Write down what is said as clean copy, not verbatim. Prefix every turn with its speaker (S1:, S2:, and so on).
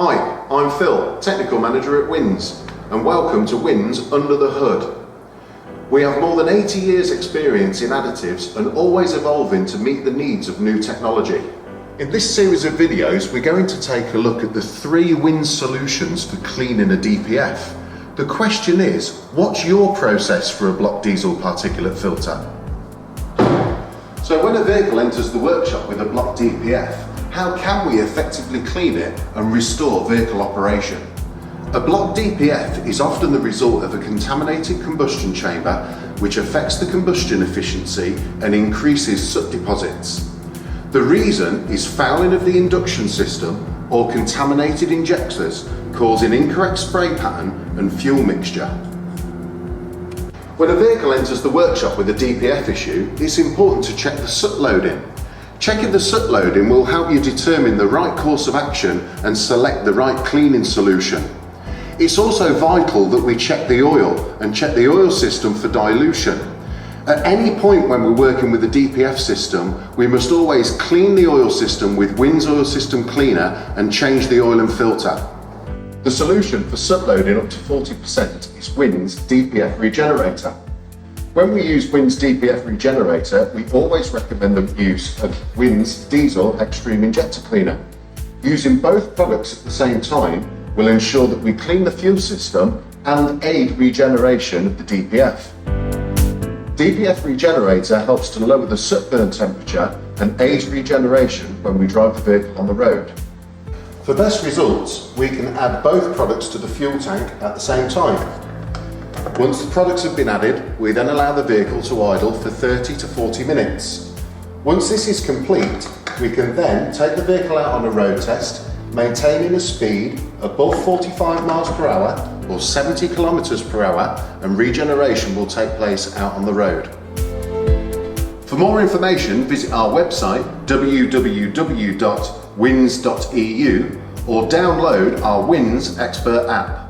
S1: Hi, I'm Phil, Technical Manager at Wynn's, and welcome to Wynn's Under the Hood. We have more than 80 years experience in additives and always evolving to meet the needs of new technology. In this series of videos, we're going to take a look at the 3 Wynn solutions for cleaning a DPF. The question is, what's your process for a block diesel particulate filter? So when a vehicle enters the workshop with a block DPF, how can we effectively clean it and restore vehicle operation? A block DPF is often the result of a contaminated combustion chamber which affects the combustion efficiency and increases soot deposits. The reason is fouling of the induction system or contaminated injectors causing incorrect spray pattern and fuel mixture. When a vehicle enters the workshop with a DPF issue, it's important to check the soot loading. Checking the soot loading will help you determine the right course of action and select the right cleaning solution. It's also vital that we check the oil and check the oil system for dilution. At any point when we're working with the DPF system, we must always clean the oil system with Wynn's Oil System Cleaner and change the oil and filter. The solution for soot loading up to 40% is Wynn's DPF Regenerator. When we use Wynn's DPF Regenerator, we always recommend the use of Wynn's Diesel Extreme Injector Cleaner. Using both products at the same time will ensure that we clean the fuel system and aid regeneration of the DPF. DPF Regenerator helps to lower the soot burn temperature and aids regeneration when we drive the vehicle on the road. For best results, we can add both products to the fuel tank at the same time. Once the products have been added, we then allow the vehicle to idle for 30 to 40 minutes. Once this is complete, we can then take the vehicle out on a road test, maintaining a speed above 45 miles per hour or 70 kilometers per hour, and regeneration will take place out on the road. For more information, visit our website www.wyns.eu or download our Wynn's Expert app.